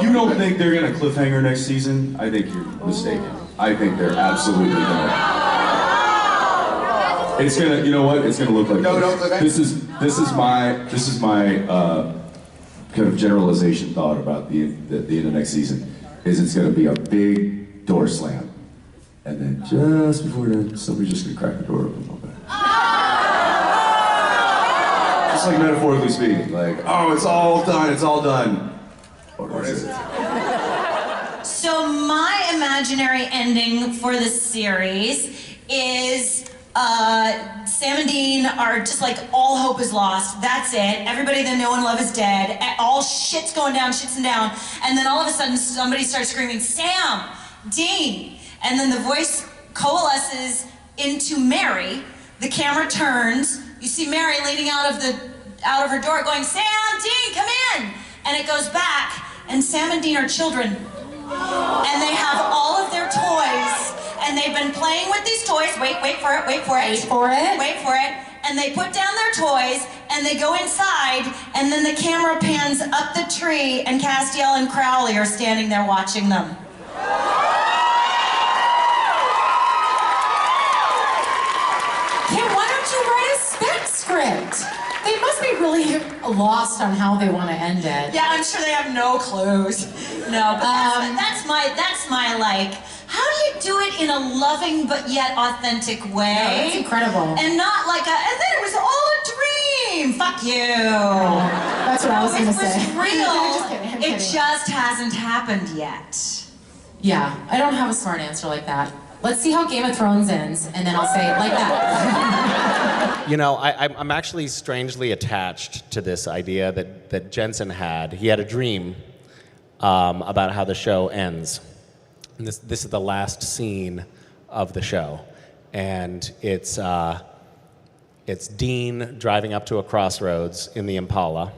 You don't think they're gonna cliffhanger next season? I think you're mistaken. I think they're absolutely gonna. It's gonna, you know what? It's gonna look like this. This is my kind of generalization thought about the end of next season. Is it's gonna be a big door slam, and then just before then, somebody's just gonna crack the door open a little bit. Just like metaphorically speaking, like, oh, it's all done, it's all done. Or is it? So my imaginary ending for the series is Sam and Dean are just like, all hope is lost. That's it. Everybody they know and love is dead. All shit's going down, and then all of a sudden somebody starts screaming, Sam, Dean, and then the voice coalesces into Mary. The camera turns. You see Mary leaning out of her door going, Sam, Dean, come in! And it goes back, and Sam and Dean are children. And they have all of their toys, and they've been playing with these toys. Wait for it. And they put down their toys, and they go inside, and then the camera pans up the tree, and Castiel and Crowley are standing there watching them. Kim, why don't you write a spec script? They must be really lost on how they want to end it. Yeah, I'm sure they have no clues. No, but that's my like, how do you do it in a loving but yet authentic way? Yeah, that's incredible. And not like and then it was all a dream. Fuck you. That's what I was gonna say. It was real. I'm kidding. It just hasn't happened yet. Yeah, I don't have a smart answer like that. Let's see how Game of Thrones ends, and then I'll say it like that. You know, I'm actually strangely attached to this idea that Jensen had. He had a dream about how the show ends. And this is the last scene of the show. And it's Dean driving up to a crossroads in the Impala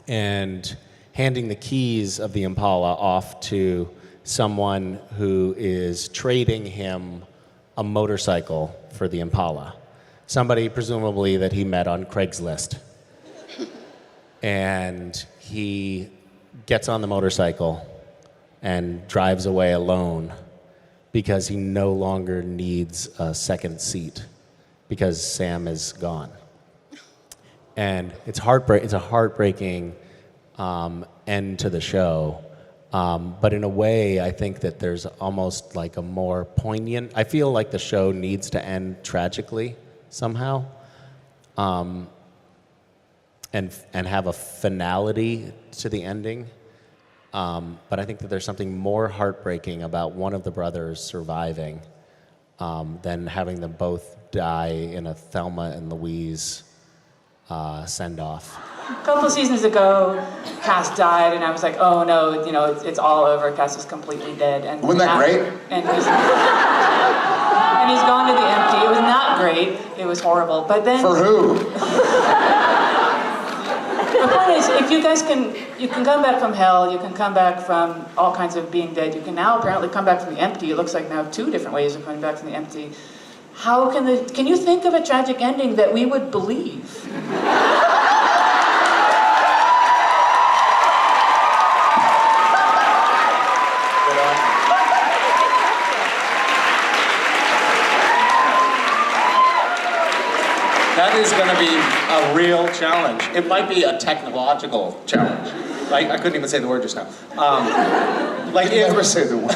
and handing the keys of the Impala off to someone who is trading him a motorcycle for the Impala. Somebody presumably that he met on Craigslist. And he gets on the motorcycle and drives away alone because he no longer needs a second seat because Sam is gone. And it's a heartbreaking end to the show. But in a way, I think that there's almost like a more poignant, I feel like the show needs to end tragically somehow, and have a finality to the ending. But I think that there's something more heartbreaking about one of the brothers surviving than having them both die in a Thelma and Louise send-off. A couple seasons ago, Cass died, and I was like, oh no, it's all over. Cass is completely dead. And wasn't that great? And he's gone to the empty. It was not great. It was horrible. But then for who? The point is, if you guys you can come back from hell. You can come back from all kinds of being dead. You can now apparently come back from the empty. It looks like now 2 different ways of coming back from the empty. How can you think of a tragic ending that we would believe? That is going to be a real challenge. It might be a technological challenge. Like, I couldn't even say the word just now. Never say the word.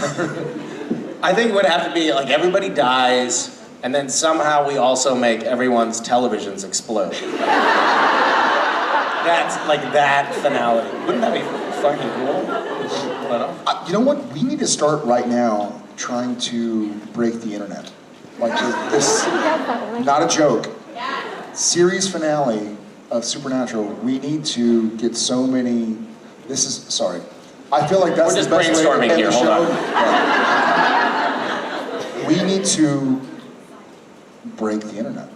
I think it would have to be like everybody dies, and then somehow we also make everyone's televisions explode. That's like that finality. Wouldn't that be fucking cool? You know what? We need to start right now trying to break the internet. Like this, not a joke. Series finale of Supernatural. We need to get so many. Sorry. I feel like that's We're just the best way to brainstorming end here. the Hold show. on. Yeah. We need to break the internet.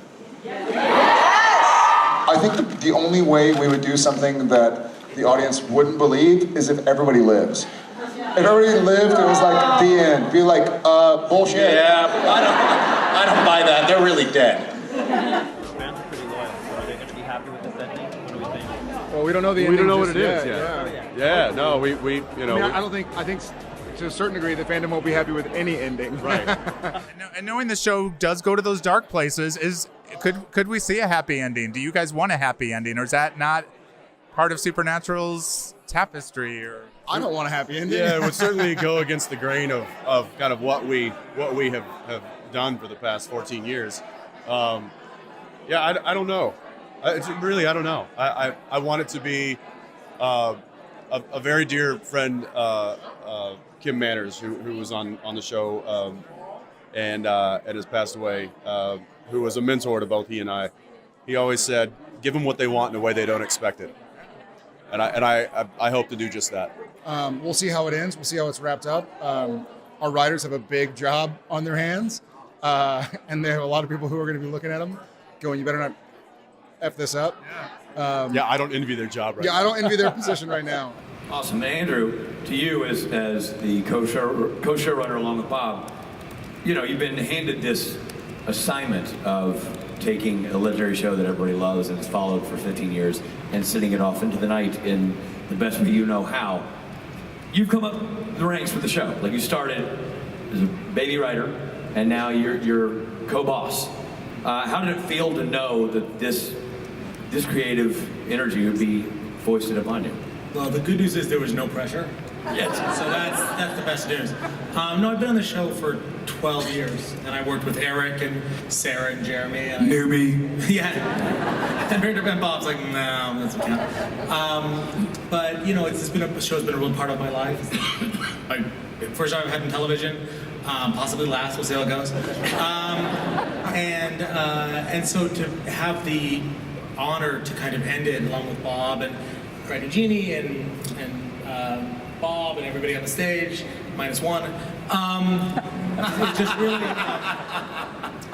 I think the only way we would do something that the audience wouldn't believe is if everybody lives. If everybody lived, it was like the end. Be like, bullshit. Yeah, I don't buy that. They're really dead. Fans are pretty loyal, so are they going to be happy with this ending? What do we think? Well, Well, we don't know the We don't ending know what just it is yet. Yeah, no, we you I know. mean, I think to a certain degree the fandom won't be happy with any ending. Right. And knowing the show does go to those dark places, could we see a happy ending? Do you guys want a happy ending, or is that not part of Supernatural's tapestry? Or I don't want a happy ending. Yeah, it would certainly go against the grain of kind of what we have done for the past 14 years. I don't know. I don't know. I want it to be a very dear friend, Kim Manners, who was on the show and has passed away, who was a mentor to both he and I. He always said, "Give them what they want in a way they don't expect it," and I hope to do just that. We'll see how it ends. We'll see how it's wrapped up. Our writers have a big job on their hands, and there are a lot of people who are going to be looking at them, going, "You better not F this up." I don't envy their job right now. I don't envy their position right now. Awesome. And Andrew, to you as the co-showrunner along with Bob, you've been handed this assignment of taking a legendary show that everybody loves and has followed for 15 years and sending it off into the night in the best way you know how. You've come up the ranks with the show. Like, you started as a baby writer, and now you're co-boss. How did it feel to know that this creative energy would be foisted upon you? Well, the good news is there was no pressure. Yes. So that's the best news. No, I've been on the show for 12 years, and I worked with Eric and Sarah and Jeremy. And Newbie. Yeah. And Bob's like, no, that doesn't count. But the show's been a real part of my life. First time I've had in television, possibly last. We'll see how it goes. And so to have the honor to kind of end it along with Bob and Craig and Jeannie and Bob and everybody on the stage, -1. It's just really,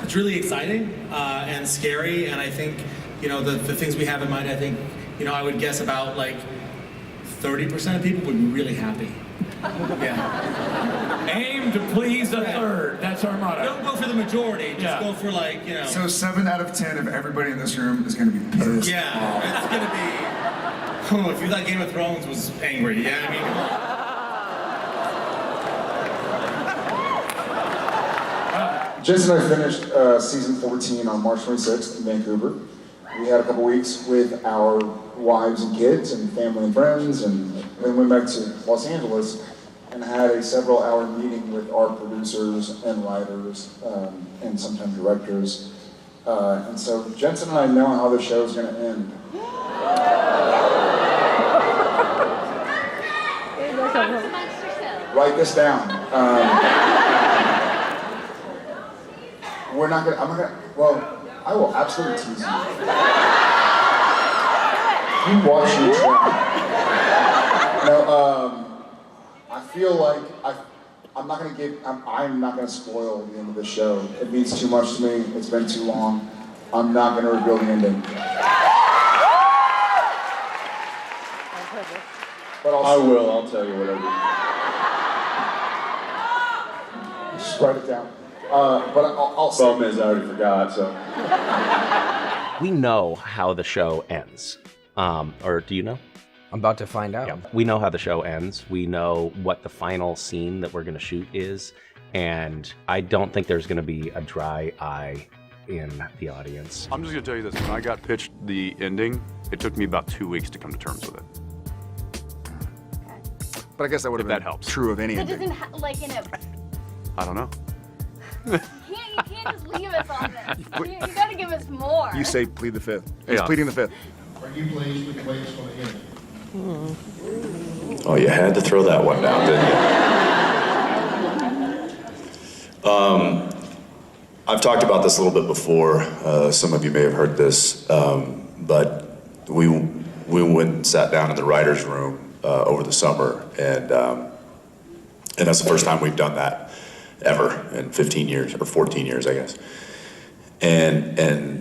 it's really exciting and scary. And I think, the things we have in mind, I think, I would guess about like 30% of people would be really happy. Yeah. Aim to please a third. That's our motto. Don't go for the majority. Just go for So 7 out of 10 of everybody in this room is going to be pissed. Yeah, it's gonna be. Oh, if you thought Game of Thrones was angry, yeah, I mean, come on. Jason and I finished season 14 on March 26th in Vancouver. We had a couple weeks with our wives and kids and family and friends, and then went back to Los Angeles and had a several-hour meeting with our producers and writers and sometimes directors. And so Jensen and I know how the show is going to end. Write this down. We're not gonna, I'm not gonna, well, I will absolutely tease you. You watch your try. No, I feel like I'm not gonna spoil the end of the show. It means too much to me. It's been too long. I'm not gonna reveal the ending. But I'll tell you whatever. Just write it down. But I'll say. Problem is, I already forgot, so. We know how the show ends. Or do you know? I'm about to find out. Yeah. We know how the show ends. We know what the final scene that we're going to shoot is. And I don't think there's going to be a dry eye in the audience. I'm just going to tell you this. When I got pitched the ending, it took me about 2 weeks to come to terms with it. But I guess that would have been true of any That ending. doesn't like in a. I don't know. You can't just leave us on this. You gotta give us more. You say plead the fifth. He's Yeah. pleading the fifth. Are you pleased with the way it's going to end? Oh, you had to throw that one down, didn't you? I've talked about this a little bit before. Some of you may have heard this, but we went and sat down in the writers' room over the summer, and that's the first time we've done that ever in 15 years or 14 years, I guess. And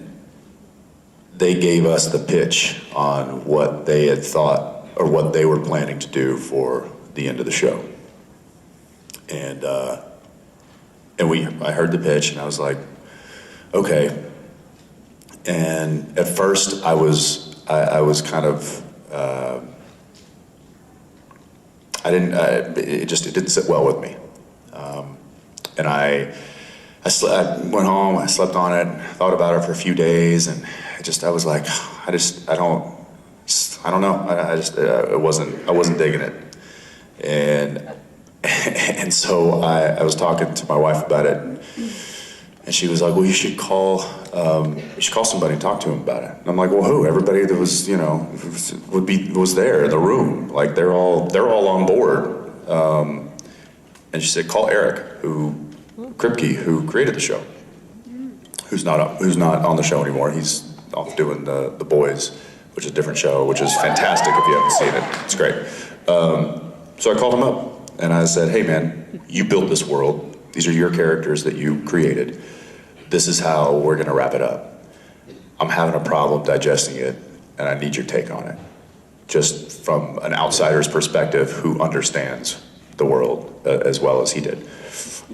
they gave us the pitch on what they had thought or what they were planning to do for the end of the show. And I heard the pitch and I was like, okay. And at first I was kind of it didn't sit well with me. And I went home, I slept on it, thought about it for a few days, and I was like, I don't know. I wasn't digging it. And so I was talking to my wife about it, and she was like, well, you should call somebody and talk to him about it. And I'm like, well, who? Everybody that was, was there in the room. Like, they're all on board. And she said, call Eric, Kripke, who created the show, who's not on the show anymore. He's off doing the Boys, which is a different show, which is fantastic if you haven't seen it. It's great. So I called him up and I said, hey man, you built this world. These are your characters that you created. This is how we're gonna wrap it up. I'm having a problem digesting it and I need your take on it. Just from an outsider's perspective who understands the world as well as he did.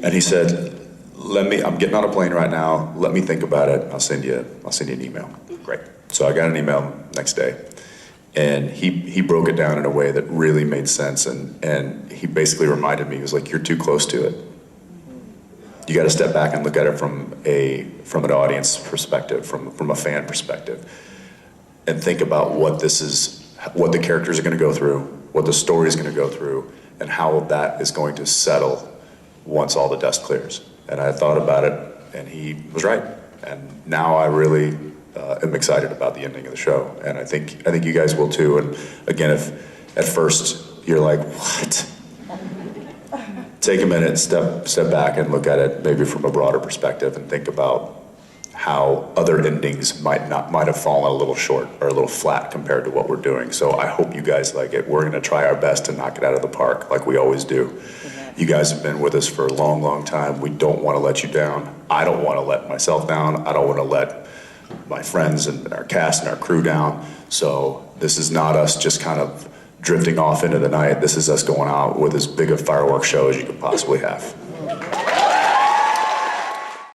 And he said, I'm getting on a plane right now, let me think about it, I'll send you an email. Great. So I got an email next day, and he broke it down in a way that really made sense, and he basically reminded me, he was like, you're too close to it. You gotta step back and look at it from an audience perspective, from a fan perspective, and think about what the characters are gonna go through, what the story is gonna go through, and how that is going to settle once all the dust clears. And I thought about it, and he was right. And now I really am excited about the ending of the show, and I think you guys will too. And again, if at first you're like, what? Take a minute, step back, and look at it maybe from a broader perspective, and think about how other endings might have fallen a little short or a little flat compared to what we're doing. So I hope you guys like it. We're going to try our best to knock it out of the park, like we always do. You guys have been with us for a long, long time. We don't want to let you down. I don't want to let myself down. I don't want to let my friends and our cast and our crew down. So this is not us just kind of drifting off into the night. This is us going out with as big a fireworks show as you could possibly have.